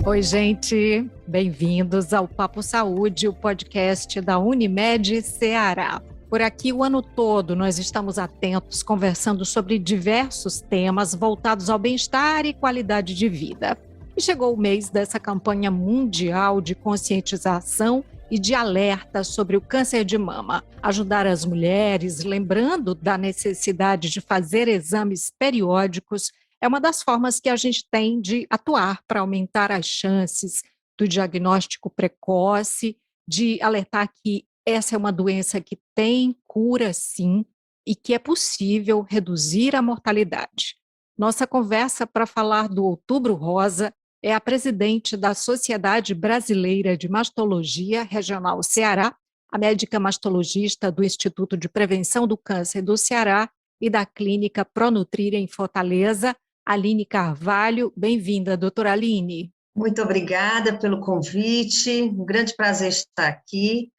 Oi, gente, bem-vindos ao Papo Saúde, o podcast da Unimed Ceará. Por aqui, o ano todo, nós estamos atentos, conversando sobre diversos temas voltados ao bem-estar e qualidade de vida. E chegou o mês dessa campanha mundial de conscientização e de alerta sobre o câncer de mama. Ajudar as mulheres, lembrando da necessidade de fazer exames periódicos, é uma das formas que a gente tem de atuar para aumentar as chances do diagnóstico precoce, de alertar que essa é uma doença que tem cura, sim, e que é possível reduzir a mortalidade. Nossa conversa para falar do Outubro Rosa é a presidente da Sociedade Brasileira de Mastologia Regional Ceará, a médica mastologista do Instituto de Prevenção do Câncer do Ceará e da Clínica Pronutrir em Fortaleza, Aline Carvalho. Bem-vinda, doutora Aline. Muito obrigada pelo convite, um grande prazer estar aqui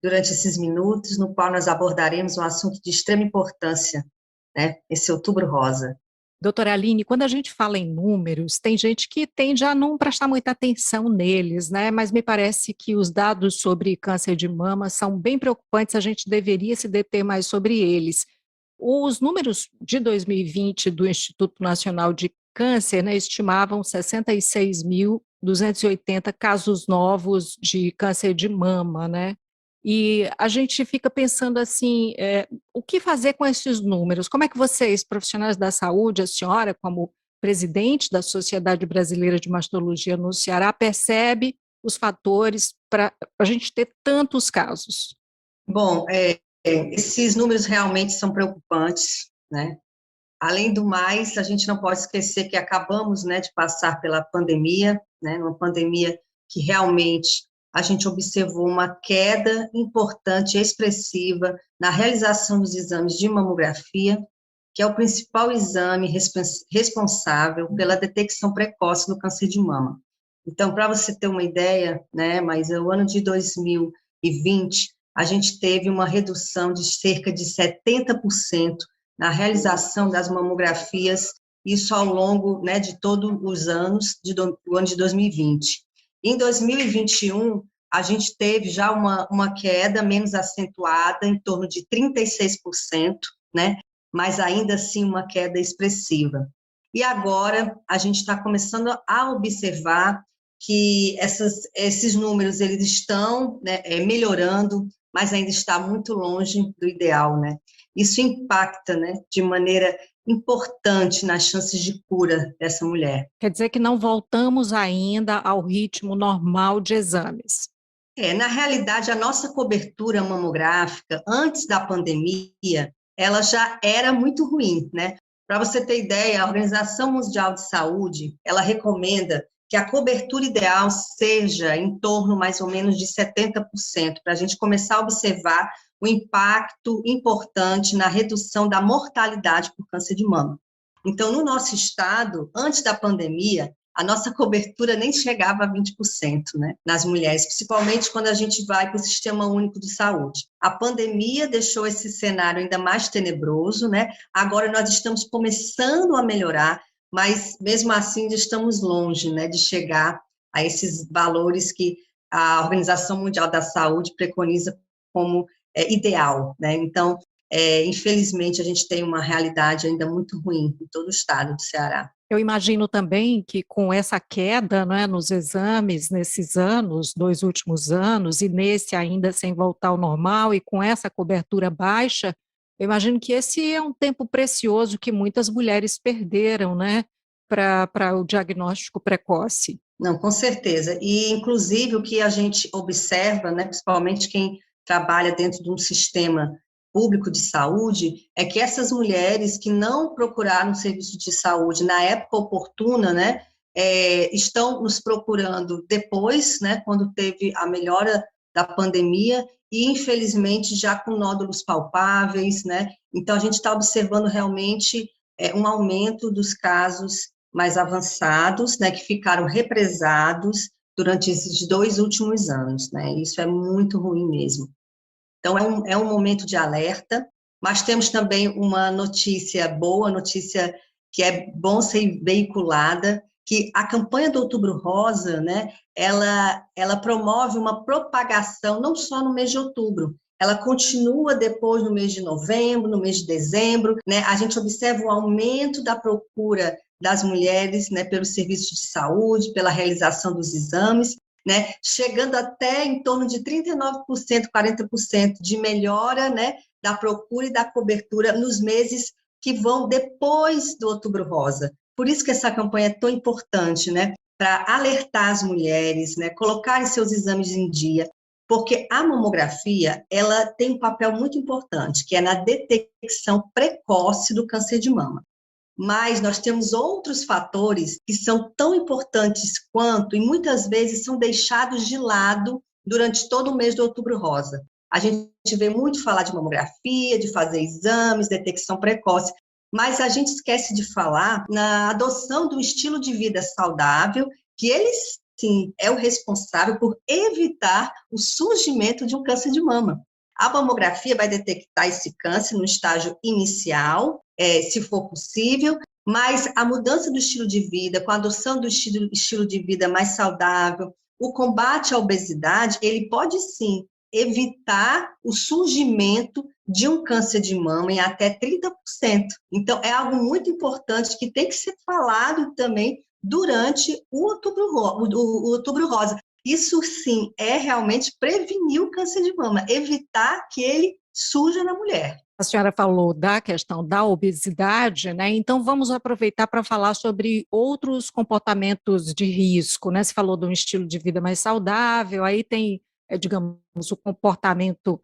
durante esses minutos, no qual nós abordaremos um assunto de extrema importância, né? Esse Outubro Rosa. Doutora Aline, quando a gente fala em números, tem gente que tende a não prestar muita atenção neles, né? Mas me parece que os dados sobre câncer de mama são bem preocupantes, a gente deveria se deter mais sobre eles. Os números de 2020 do Instituto Nacional de Câncer, né, estimavam 66.280 casos novos de câncer de mama, né? E a gente fica pensando assim, o que fazer com esses números? Como é que vocês, profissionais da saúde, a senhora, como presidente da Sociedade Brasileira de Mastologia no Ceará, percebe os fatores para a gente ter tantos casos? Bom, esses números realmente são preocupantes, né? Além do mais, a gente não pode esquecer que acabamos, né, de passar pela pandemia, né, uma pandemia que realmente a gente observou uma queda importante e expressiva na realização dos exames de mamografia, que é o principal exame responsável pela detecção precoce do câncer de mama. Então, para você ter uma ideia, né, mas o ano de 2020, a gente teve uma redução de cerca de 70% na realização das mamografias, isso ao longo, né, de todos os anos do ano de 2020. Em 2021, a gente teve já uma queda menos acentuada, em torno de 36%, né, mas ainda assim uma queda expressiva. E agora a gente está começando a observar que esses números eles estão, né, melhorando, mas ainda está muito longe do ideal, né? Isso impacta, né, de maneira importante nas chances de cura dessa mulher. Quer dizer que não voltamos ainda ao ritmo normal de exames. Na realidade, a nossa cobertura mamográfica, antes da pandemia, ela já era muito ruim, né? Para você ter ideia, a Organização Mundial de Saúde, ela recomenda que a cobertura ideal seja em torno, mais ou menos, de 70%, para a gente começar a observar o impacto importante na redução da mortalidade por câncer de mama. Então, no nosso estado, antes da pandemia, a nossa cobertura nem chegava a 20%, né, nas mulheres, principalmente quando a gente vai para o Sistema Único de Saúde. A pandemia deixou esse cenário ainda mais tenebroso, né? Agora nós estamos começando a melhorar, mas mesmo assim estamos longe, né, de chegar a esses valores que a Organização Mundial da Saúde preconiza como ideal, né? Então, infelizmente, a gente tem uma realidade ainda muito ruim em todo o estado do Ceará. Eu imagino também que com essa queda, né, nos exames, nesses anos, 2 últimos anos, e nesse ainda sem voltar ao normal, e com essa cobertura baixa, eu imagino que esse é um tempo precioso que muitas mulheres perderam, né, para o diagnóstico precoce. Não, com certeza. E, inclusive, o que a gente observa, né, principalmente quem trabalha dentro de um sistema público de saúde, é que essas mulheres que não procuraram serviço de saúde na época oportuna, né, estão nos procurando depois, né, quando teve a melhora da pandemia, e, infelizmente, já com nódulos palpáveis, né, então a gente está observando realmente um aumento dos casos mais avançados, né, que ficaram represados durante esses 2 últimos anos, né, isso é muito ruim mesmo. Então, é um momento de alerta, mas temos também uma notícia boa, notícia que é bom ser veiculada, que a campanha do Outubro Rosa, né, ela promove uma propagação não só no mês de outubro, ela continua depois no mês de novembro, no mês de dezembro, né? A gente observa o aumento da procura das mulheres, né, pelos serviços de saúde, pela realização dos exames, né, chegando até em torno de 39%, 40% de melhora, né, da procura e da cobertura nos meses que vão depois do Outubro Rosa. Por isso que essa campanha é tão importante, né, para alertar as mulheres, né, colocarem seus exames em dia, porque a mamografia, ela tem um papel muito importante, que é na detecção precoce do câncer de mama. Mas nós temos outros fatores que são tão importantes quanto, e muitas vezes são deixados de lado durante todo o mês do Outubro Rosa. A gente vê muito falar de mamografia, de fazer exames, detecção precoce, mas a gente esquece de falar na adoção do estilo de vida saudável, que ele, sim, é o responsável por evitar o surgimento de um câncer de mama. A mamografia vai detectar esse câncer no estágio inicial, se for possível, mas a mudança do estilo de vida, com a adoção do estilo de vida mais saudável, o combate à obesidade, ele pode sim evitar o surgimento de um câncer de mama em até 30%. Então, é algo muito importante que tem que ser falado também durante o Outubro Rosa. Isso sim é realmente prevenir o câncer de mama, evitar que ele surja na mulher. A senhora falou da questão da obesidade, né? Então vamos aproveitar para falar sobre outros comportamentos de risco, né? Você falou de um estilo de vida mais saudável, aí tem, digamos, o comportamento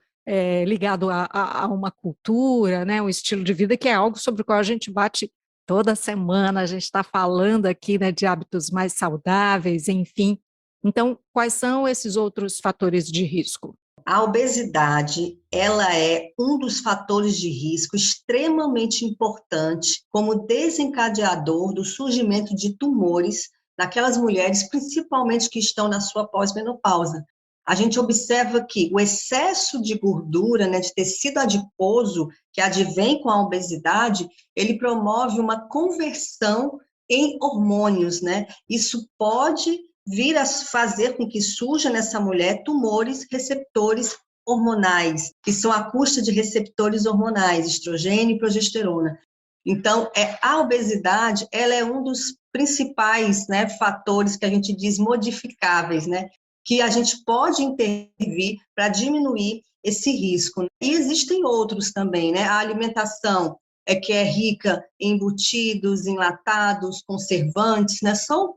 ligado a uma cultura, né? Um estilo de vida que é algo sobre o qual a gente bate toda semana, a gente está falando aqui, né, de hábitos mais saudáveis, enfim. Então, quais são esses outros fatores de risco? A obesidade, ela é um dos fatores de risco extremamente importante como desencadeador do surgimento de tumores naquelas mulheres, principalmente que estão na sua pós-menopausa. A gente observa que o excesso de gordura, né, de tecido adiposo que advém com a obesidade, ele promove uma conversão em hormônios, né? Isso pode vir a fazer com que surja nessa mulher tumores receptores hormonais, que são a custa de receptores hormonais, estrogênio e progesterona. Então, a obesidade, ela é um dos principais, né, fatores que a gente diz modificáveis, né, que a gente pode intervir para diminuir esse risco. E existem outros também, né, a alimentação que é rica em embutidos, enlatados, conservantes, né, são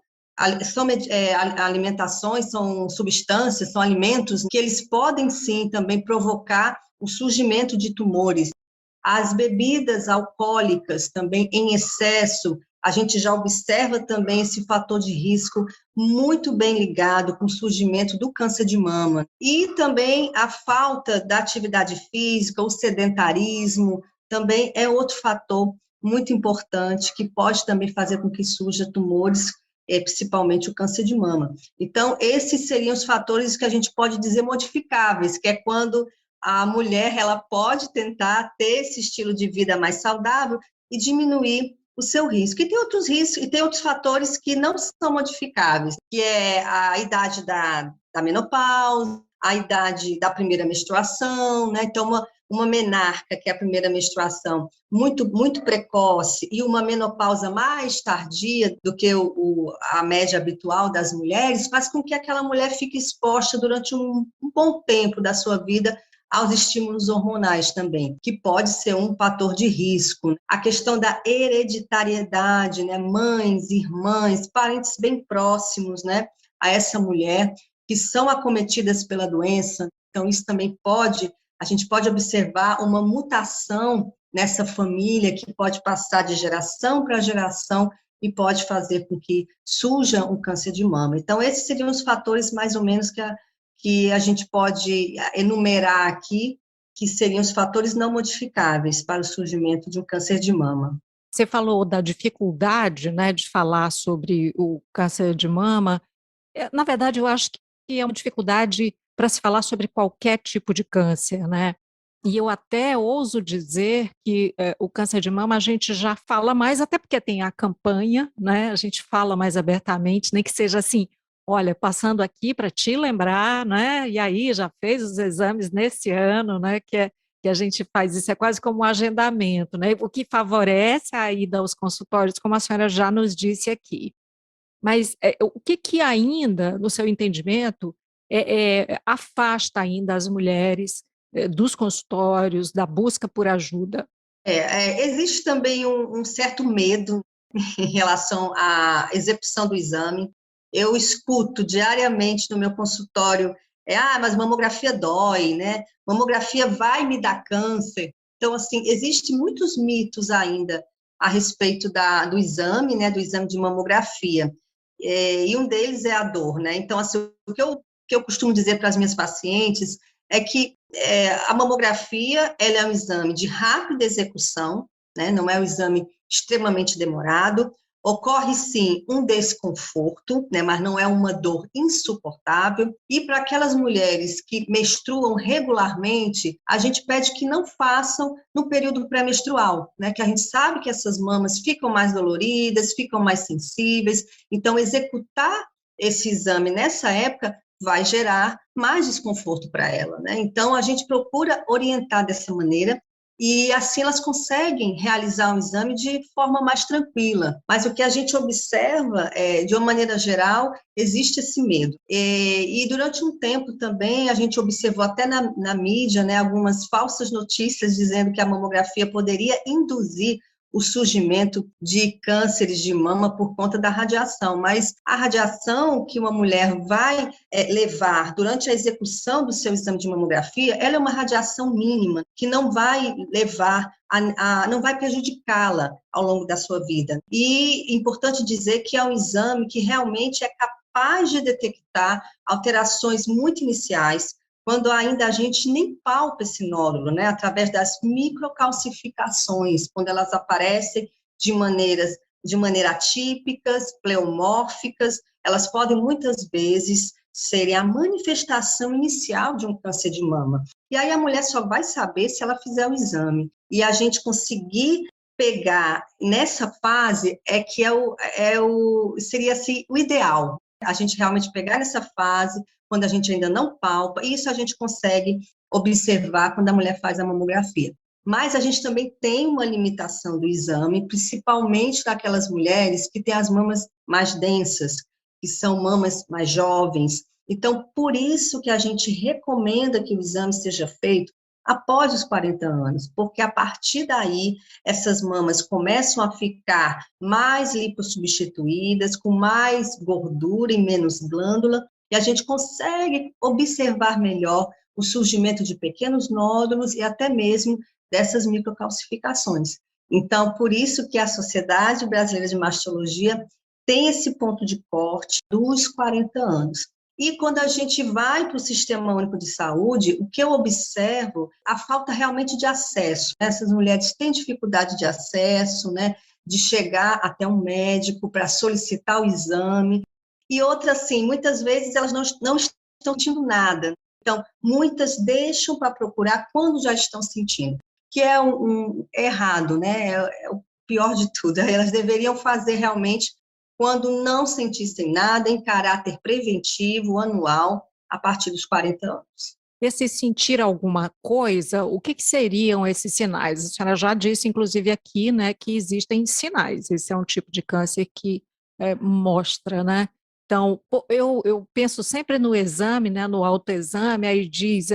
alimentações, são substâncias, são alimentos que eles podem sim também provocar o surgimento de tumores. As bebidas alcoólicas também em excesso, a gente já observa também esse fator de risco muito bem ligado com o surgimento do câncer de mama. E também a falta da atividade física, o sedentarismo, também é outro fator muito importante que pode também fazer com que surja tumores, principalmente o câncer de mama. Então, esses seriam os fatores que a gente pode dizer modificáveis, que é quando a mulher ela pode tentar ter esse estilo de vida mais saudável e diminuir o seu risco. E tem outros riscos, e tem outros fatores que não são modificáveis, que é a idade da menopausa, a idade da primeira menstruação, né? Então, uma menarca, que é a primeira menstruação, muito, muito precoce, e uma menopausa mais tardia do que a média habitual das mulheres, faz com que aquela mulher fique exposta durante um bom tempo da sua vida aos estímulos hormonais também, que pode ser um fator de risco. A questão da hereditariedade, né? Mães, irmãs, parentes bem próximos, né, a essa mulher, que são acometidas pela doença, então isso também a gente pode observar uma mutação nessa família que pode passar de geração para geração e pode fazer com que surja um câncer de mama. Então, esses seriam os fatores mais ou menos que a gente pode enumerar aqui, que seriam os fatores não modificáveis para o surgimento de um câncer de mama. Você falou da dificuldade, né, de falar sobre o câncer de mama. Na verdade, eu acho que é uma dificuldade para se falar sobre qualquer tipo de câncer, né? E eu até ouso dizer que o câncer de mama a gente já fala mais, até porque tem a campanha, né? A gente fala mais abertamente, nem que seja assim, olha, passando aqui para te lembrar, né? E aí já fez os exames nesse ano, né? Que a gente faz isso, é quase como um agendamento, né? O que favorece a ida aos consultórios, como a senhora já nos disse aqui. Mas o que que ainda, no seu entendimento, afasta ainda as mulheres dos consultórios, da busca por ajuda? Existe também um certo medo em relação à execução do exame. Eu escuto diariamente no meu consultório, mas mamografia dói, né? Mamografia vai me dar câncer. Então, assim, existem muitos mitos ainda a respeito do exame, né? Do exame de mamografia. E um deles é a dor, né? Então, assim, o que eu costumo dizer para as minhas pacientes é que a mamografia ela é um exame de rápida execução, né? Não é um exame extremamente demorado. Ocorre, sim, um desconforto, né? Mas não é uma dor insuportável. E para aquelas mulheres que menstruam regularmente, a gente pede que não façam no período pré-menstrual, né? Que a gente sabe que essas mamas ficam mais doloridas, ficam mais sensíveis. Então, executar esse exame nessa época vai gerar mais desconforto para ela, né? Então, a gente procura orientar dessa maneira e assim elas conseguem realizar um exame de forma mais tranquila. Mas o que a gente observa, de uma maneira geral, existe esse medo. E durante um tempo também a gente observou até na mídia, né, algumas falsas notícias dizendo que a mamografia poderia induzir o surgimento de cânceres de mama por conta da radiação, mas a radiação que uma mulher vai levar durante a execução do seu exame de mamografia, ela é uma radiação mínima, que não vai levar, não vai prejudicá-la ao longo da sua vida. E é importante dizer que é um exame que realmente é capaz de detectar alterações muito iniciais, quando ainda a gente nem palpa esse nódulo, né, através das microcalcificações, quando elas aparecem de maneira atípicas, pleomórficas, elas podem muitas vezes serem a manifestação inicial de um câncer de mama. E aí a mulher só vai saber se ela fizer o exame. E a gente conseguir pegar nessa fase que seria assim, o ideal. A gente realmente pegar nessa fase, quando a gente ainda não palpa, e isso a gente consegue observar quando a mulher faz a mamografia. Mas a gente também tem uma limitação do exame, principalmente daquelas mulheres que têm as mamas mais densas, que são mamas mais jovens. Então, por isso que a gente recomenda que o exame seja feito após os 40 anos, porque a partir daí essas mamas começam a ficar mais lipossubstituídas, com mais gordura e menos glândula, e a gente consegue observar melhor o surgimento de pequenos nódulos e até mesmo dessas microcalcificações. Então, por isso que a Sociedade Brasileira de Mastologia tem esse ponto de corte dos 40 anos. E quando a gente vai para o Sistema Único de Saúde, o que eu observo, a falta realmente de acesso. Essas mulheres têm dificuldade de acesso, né, de chegar até um médico para solicitar o exame. E outra, assim, muitas vezes elas não estão sentindo nada. Então, muitas deixam para procurar quando já estão sentindo, que é errado, né? É o pior de tudo. Elas deveriam fazer realmente quando não sentissem nada, em caráter preventivo, anual, a partir dos 40 anos. Esse sentir alguma coisa, o que que seriam esses sinais? A senhora já disse, inclusive, aqui, né, que existem sinais. Esse é um tipo de câncer que mostra, né? Então, eu penso sempre no exame, né, no autoexame, aí diz,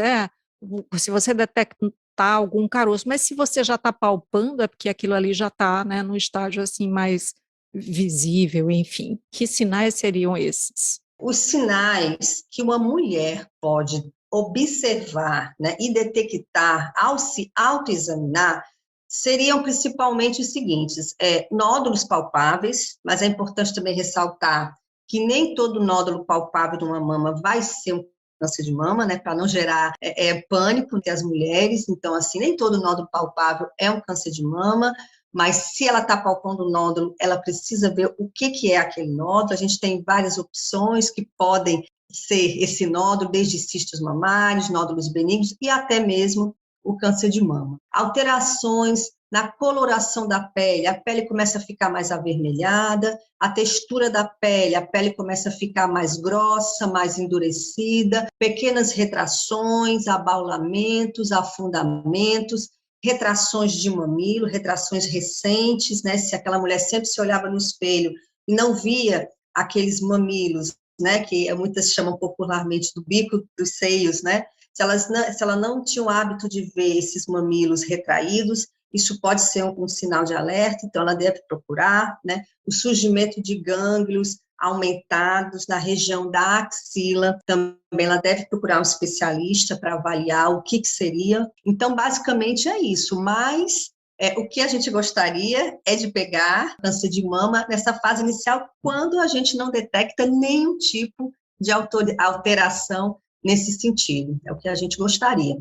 se você detectar algum caroço, mas se você já está palpando, é porque aquilo ali já está, né, no estágio assim mais visível, enfim. Que sinais seriam esses? Os sinais que uma mulher pode observar, né, e detectar ao se autoexaminar seriam principalmente os seguintes: nódulos palpáveis, mas é importante também ressaltar que nem todo nódulo palpável de uma mama vai ser um câncer de mama, né, para não gerar pânico entre as mulheres. Então, assim, nem todo nódulo palpável é um câncer de mama, mas se ela está palpando o nódulo, ela precisa ver o que é aquele nódulo. A gente tem várias opções que podem ser esse nódulo, desde cistos mamários, nódulos benignos e até mesmo o câncer de mama. Alterações na coloração da pele, a pele começa a ficar mais avermelhada, a textura da pele, a pele começa a ficar mais grossa, mais endurecida, pequenas retrações, abaulamentos, afundamentos, retrações de mamilo, retrações recentes, né? Se aquela mulher sempre se olhava no espelho e não via aqueles mamilos, né? Que muitas chamam popularmente do bico dos seios, né? Se ela não tinha o hábito de ver esses mamilos retraídos, isso pode ser um sinal de alerta, então ela deve procurar, né? O surgimento de gânglios aumentados na região da axila, também ela deve procurar um especialista para avaliar o que seria. Então, basicamente é isso, mas o que a gente gostaria é de pegar câncer de mama nessa fase inicial, quando a gente não detecta nenhum tipo de alteração nesse sentido, é o que a gente gostaria.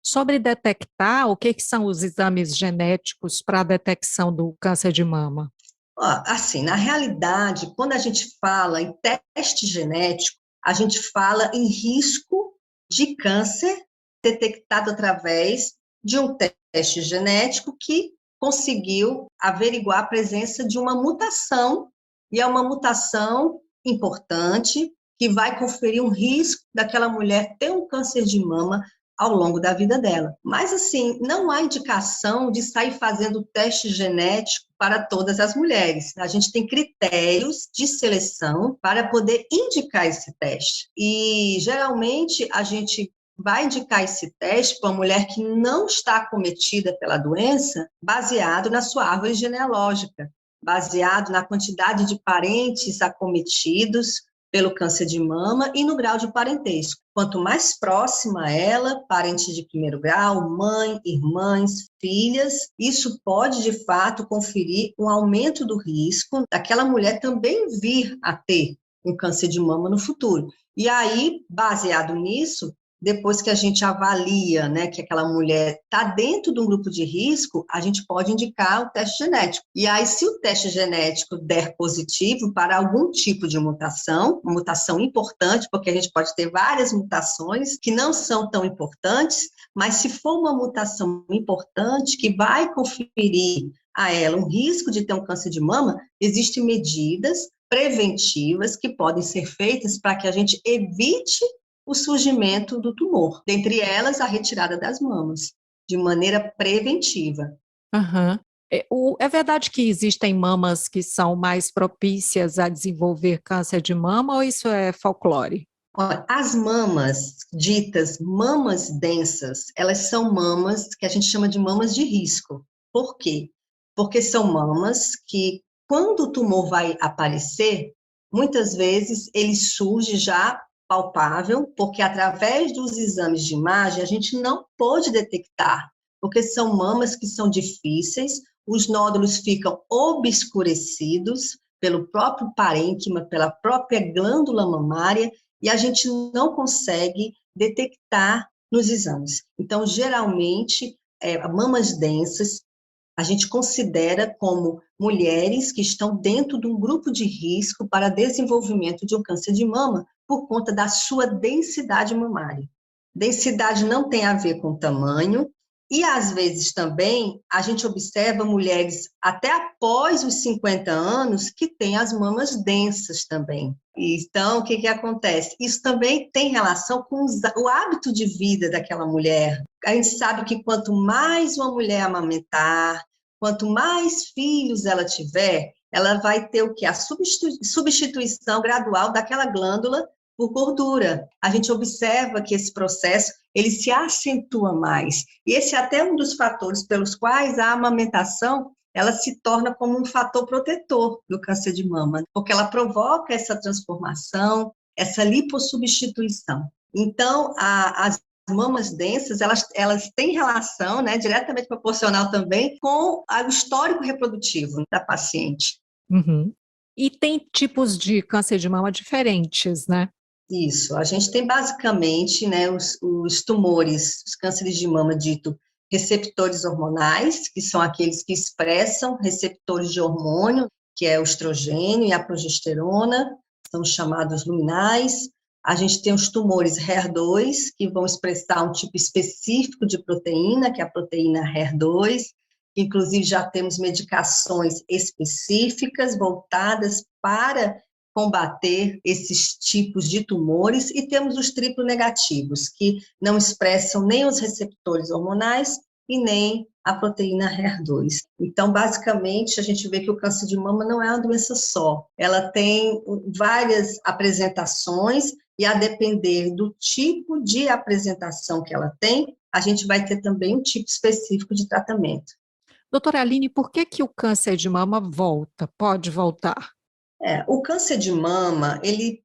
Sobre detectar, o que são os exames genéticos para a detecção do câncer de mama? Assim, na realidade, quando a gente fala em teste genético, a gente fala em risco de câncer detectado através de um teste genético que conseguiu averiguar a presença de uma mutação, e é uma mutação importante que vai conferir um risco daquela mulher ter um câncer de mama ao longo da vida dela. Mas, assim, não há indicação de sair fazendo teste genético para todas as mulheres. A gente tem critérios de seleção para poder indicar esse teste. E, geralmente, a gente vai indicar esse teste para uma mulher que não está acometida pela doença, baseado na sua árvore genealógica, baseado na quantidade de parentes acometidos pelo câncer de mama e no grau de parentesco. Quanto mais próxima ela, parentes de primeiro grau, mãe, irmãs, filhas, isso pode, de fato, conferir um aumento do risco daquela mulher também vir a ter um câncer de mama no futuro. E aí, baseado nisso, depois que a gente avalia, né, que aquela mulher está dentro de um grupo de risco, a gente pode indicar o teste genético. E aí, se o teste genético der positivo para algum tipo de mutação, uma mutação importante, porque a gente pode ter várias mutações que não são tão importantes, mas se for uma mutação importante que vai conferir a ela um risco de ter um câncer de mama, existem medidas preventivas que podem ser feitas para que a gente evite o surgimento do tumor, dentre elas a retirada das mamas, de maneira preventiva. Uhum. É verdade que existem mamas que são mais propícias a desenvolver câncer de mama, ou isso é folclore? As mamas, ditas mamas densas, elas são mamas que a gente chama de mamas de risco. Por quê? Porque são mamas que, quando o tumor vai aparecer, muitas vezes ele surge já palpável, porque através dos exames de imagem a gente não pode detectar, porque são mamas que são difíceis, os nódulos ficam obscurecidos pelo próprio parênquima, pela própria glândula mamária, e a gente não consegue detectar nos exames. Então, geralmente, mamas densas, a gente considera como mulheres que estão dentro de um grupo de risco para desenvolvimento de um câncer de mama, por conta da sua densidade mamária. Densidade não tem a ver com tamanho, e às vezes também a gente observa mulheres até após os 50 anos que têm as mamas densas também. Então, o que acontece? Isso também tem relação com o hábito de vida daquela mulher. A gente sabe que quanto mais uma mulher amamentar, quanto mais filhos ela tiver, ela vai ter o quê? A substituição gradual daquela glândula por gordura. A gente observa que esse processo, ele se acentua mais. E esse é até um dos fatores pelos quais a amamentação, ela se torna como um fator protetor do câncer de mama, porque ela provoca essa transformação, essa lipossubstituição. Então, as mamas densas, elas têm relação, né, diretamente proporcional também com o histórico reprodutivo da paciente. Uhum. E tem tipos de câncer de mama diferentes, né? Isso, a gente tem basicamente, né, os tumores, os cânceres de mama dito receptores hormonais, que são aqueles que expressam receptores de hormônio, que é o estrogênio e a progesterona, são chamados luminais. A gente tem os tumores HER2, que vão expressar um tipo específico de proteína, que é a proteína HER2. Inclusive, já temos medicações específicas voltadas para combater esses tipos de tumores. E temos os triplo negativos, que não expressam nem os receptores hormonais e nem a proteína HER2. Então, basicamente, a gente vê que o câncer de mama não é uma doença só. Ela tem várias apresentações e, a depender do tipo de apresentação que ela tem, a gente vai ter também um tipo específico de tratamento. Doutora Aline, por que que o câncer de mama volta? Pode voltar? O câncer de mama, ele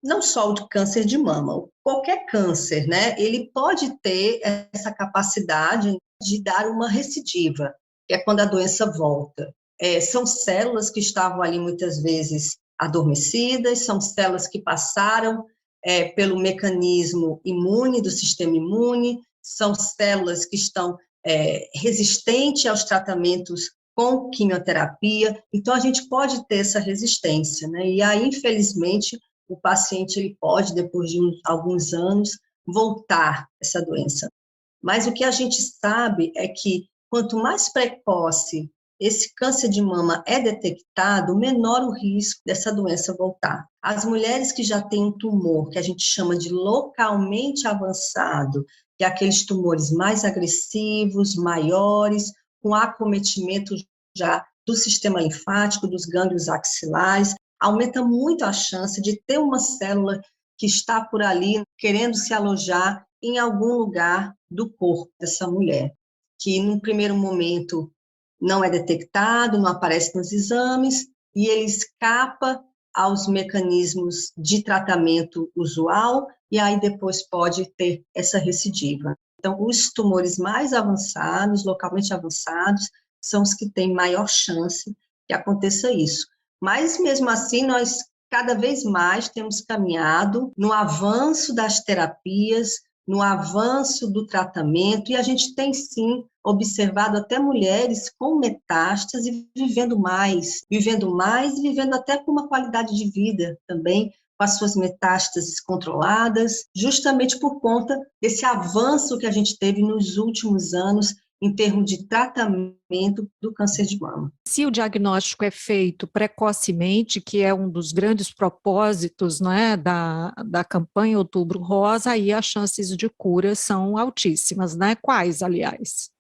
não só o câncer de mama, qualquer câncer, né? Ele pode ter essa capacidade de dar uma recidiva, que é quando a doença volta. São células que estavam ali muitas vezes adormecidas, são células que passaram pelo mecanismo imune, do sistema imune, são células que estão resistentes aos tratamentos com quimioterapia, então a gente pode ter essa resistência, né? E aí, infelizmente, o paciente ele pode, depois de alguns anos, voltar essa doença. Mas o que a gente sabe é que quanto mais precoce esse câncer de mama é detectado, menor o risco dessa doença voltar. As mulheres que já têm um tumor, que a gente chama de localmente avançado, que é aqueles tumores mais agressivos, maiores, com acometimento já do sistema linfático, dos gânglios axilares, aumenta muito a chance de ter uma célula que está por ali querendo se alojar em algum lugar do corpo dessa mulher, que num primeiro momento não é detectado, não aparece nos exames, e ele escapa aos mecanismos de tratamento usual, e aí depois pode ter essa recidiva. Então, os tumores mais avançados, localmente avançados, são os que têm maior chance que aconteça isso. Mas, mesmo assim, nós cada vez mais temos caminhado no avanço das terapias, no avanço do tratamento, e a gente tem, sim, observado até mulheres com metástase vivendo mais e vivendo até com uma qualidade de vida também, com as suas metástases controladas, justamente por conta desse avanço que a gente teve nos últimos anos em termos de tratamento do câncer de mama. Se o diagnóstico é feito precocemente, que é um dos grandes propósitos, né, da campanha Outubro Rosa, aí as chances de cura são altíssimas, né? Quais, aliás?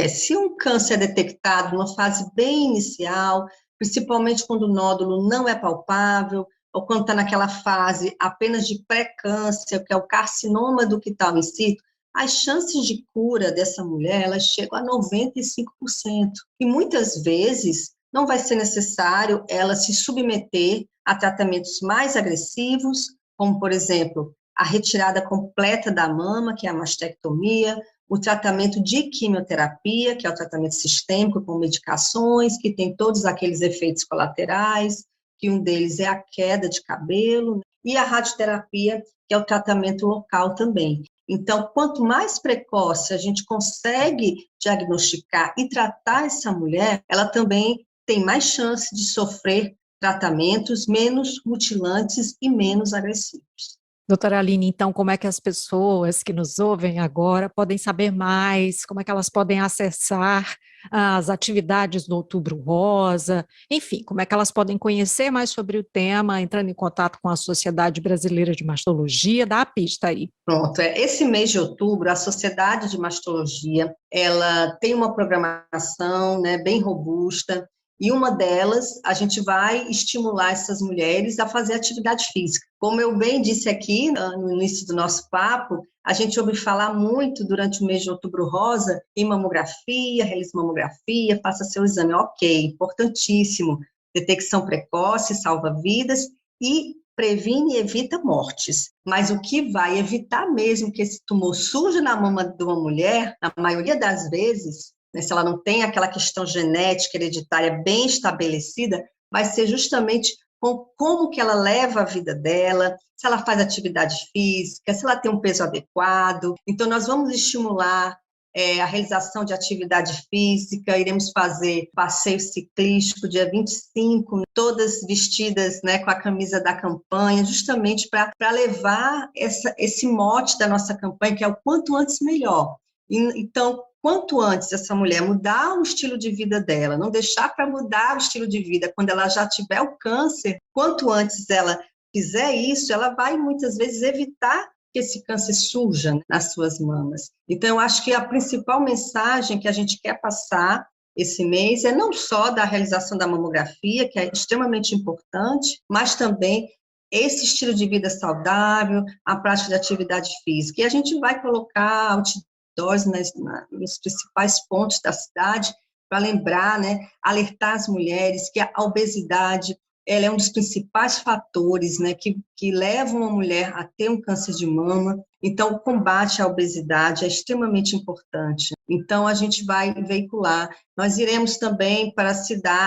Se um câncer é detectado numa fase bem inicial, principalmente quando o nódulo não é palpável, ou quando está naquela fase apenas de pré-câncer, que é o carcinoma do quital in situ, as chances de cura dessa mulher, elas chegam a 95%. E muitas vezes não vai ser necessário ela se submeter a tratamentos mais agressivos, como, por exemplo, a retirada completa da mama, que é a mastectomia, o tratamento de quimioterapia, que é o tratamento sistêmico com medicações, que tem todos aqueles efeitos colaterais, que um deles é a queda de cabelo, e a radioterapia, que é o tratamento local também. Então, quanto mais precoce a gente consegue diagnosticar e tratar essa mulher, ela também tem mais chance de sofrer tratamentos menos mutilantes e menos agressivos. Doutora Aline, então, como é que as pessoas que nos ouvem agora podem saber mais, como é que elas podem acessar as atividades do Outubro Rosa, enfim, como é que elas podem conhecer mais sobre o tema, entrando em contato com a Sociedade Brasileira de Mastologia? Dá a pista aí. Pronto, esse mês de outubro, a Sociedade de Mastologia, ela tem uma programação, né, bem robusta, e uma delas, a gente vai estimular essas mulheres a fazer atividade física. Como eu bem disse aqui no início do nosso papo, a gente ouve falar muito durante o mês de Outubro Rosa em mamografia, realize mamografia, faça seu exame. Ok, importantíssimo. Detecção precoce salva vidas e previne e evita mortes. Mas o que vai evitar mesmo que esse tumor surja na mama de uma mulher, na maioria das vezes, né, se ela não tem aquela questão genética hereditária bem estabelecida, vai ser justamente com como que ela leva a vida dela, se ela faz atividade física, se ela tem um peso adequado. Então, nós vamos estimular a realização de atividade física, iremos fazer passeio ciclístico dia 25, todas vestidas, né, com a camisa da campanha, justamente para levar esse mote da nossa campanha, que é o quanto antes melhor. Então, quanto antes essa mulher mudar o estilo de vida dela, não deixar para mudar o estilo de vida quando ela já tiver o câncer, quanto antes ela fizer isso, ela vai muitas vezes evitar que esse câncer surja nas suas mamas. Então, eu acho que a principal mensagem que a gente quer passar esse mês é não só da realização da mamografia, que é extremamente importante, mas também esse estilo de vida saudável, a prática de atividade física. E a gente vai colocar outdoors nos principais pontos da cidade para lembrar, né, alertar as mulheres que a obesidade ela é um dos principais fatores, né, que levam uma mulher a ter um câncer de mama. Então, o combate à obesidade é extremamente importante. Então, a gente vai veicular. Nós iremos também para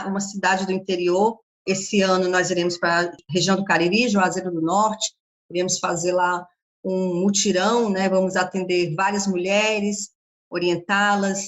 uma cidade do interior. Esse ano, nós iremos para a região do Cariri, Juazeiro do Norte. Iremos fazer lá um mutirão, né? Vamos atender várias mulheres, orientá-las,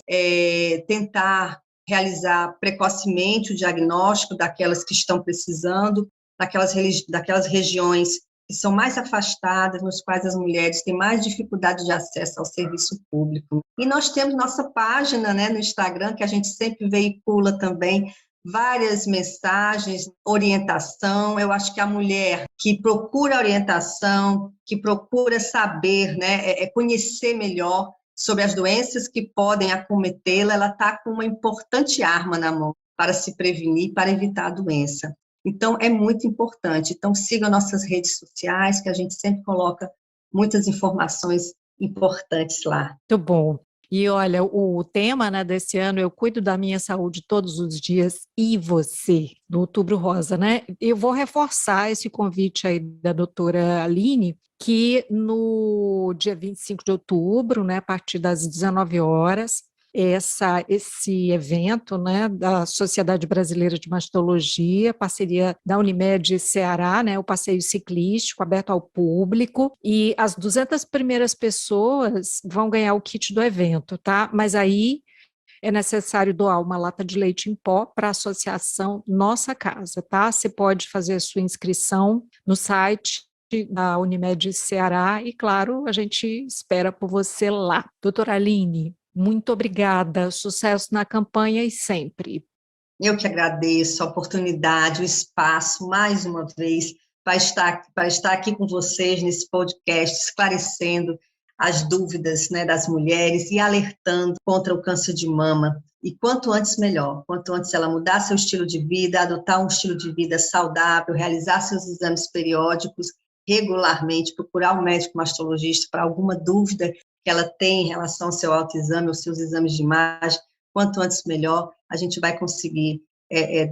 tentar realizar precocemente o diagnóstico daquelas que estão precisando, daquelas regiões que são mais afastadas, nos quais as mulheres têm mais dificuldade de acesso ao serviço público. E nós temos nossa página, né, no Instagram, que a gente sempre veicula também várias mensagens, orientação. Eu acho que a mulher que procura orientação, que procura saber, né, conhecer melhor sobre as doenças que podem acometê-la, ela está com uma importante arma na mão para se prevenir, para evitar a doença. Então, é muito importante. Então, siga nossas redes sociais, que a gente sempre coloca muitas informações importantes lá. Muito bom. E olha, o tema, né, desse ano, eu cuido da minha saúde todos os dias, e você, do Outubro Rosa, né? Eu vou reforçar esse convite aí da doutora Aline, que no dia 25 de outubro, né, a partir das 19 horas, esse evento, né, da Sociedade Brasileira de Mastologia, parceria da Unimed Ceará, né, o passeio ciclístico aberto ao público, e as 200 primeiras pessoas vão ganhar o kit do evento, tá? Mas aí é necessário doar uma lata de leite em pó para a associação Nossa Casa, tá? Você pode fazer a sua inscrição no site da Unimed Ceará e, claro, a gente espera por você lá. Doutora Aline, muito obrigada, sucesso na campanha e sempre. Eu que agradeço a oportunidade, o espaço, mais uma vez, para estar aqui com vocês nesse podcast, esclarecendo as dúvidas, né, das mulheres e alertando contra o câncer de mama. E quanto antes, melhor. Quanto antes ela mudar seu estilo de vida, adotar um estilo de vida saudável, realizar seus exames periódicos regularmente, procurar um médico mastologista para alguma dúvida que ela tem em relação ao seu autoexame, aos seus exames de imagem, quanto antes melhor, a gente vai conseguir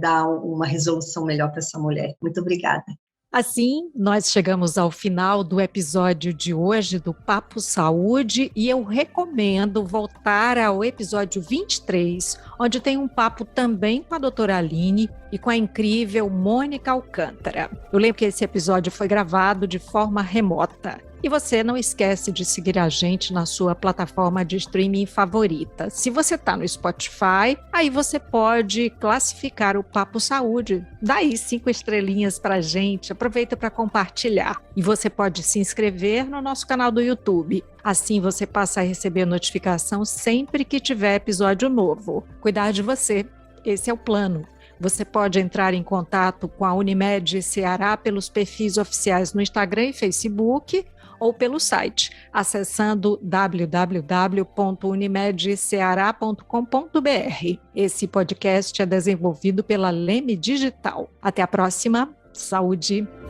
dar uma resolução melhor para essa mulher. Muito obrigada. Assim, nós chegamos ao final do episódio de hoje do Papo Saúde e eu recomendo voltar ao episódio 23, onde tem um papo também com a doutora Aline e com a incrível Mônica Alcântara. Eu lembro que esse episódio foi gravado de forma remota. E você não esquece de seguir a gente na sua plataforma de streaming favorita. Se você está no Spotify, aí você pode classificar o Papo Saúde. Dá aí 5 estrelinhas para a gente, aproveita para compartilhar. E você pode se inscrever no nosso canal do YouTube. Assim você passa a receber notificação sempre que tiver episódio novo. Cuidar de você, esse é o plano. Você pode entrar em contato com a Unimed Ceará pelos perfis oficiais no Instagram e Facebook, ou pelo site, acessando www.unimedceara.com.br. Esse podcast é desenvolvido pela Leme Digital. Até a próxima. Saúde!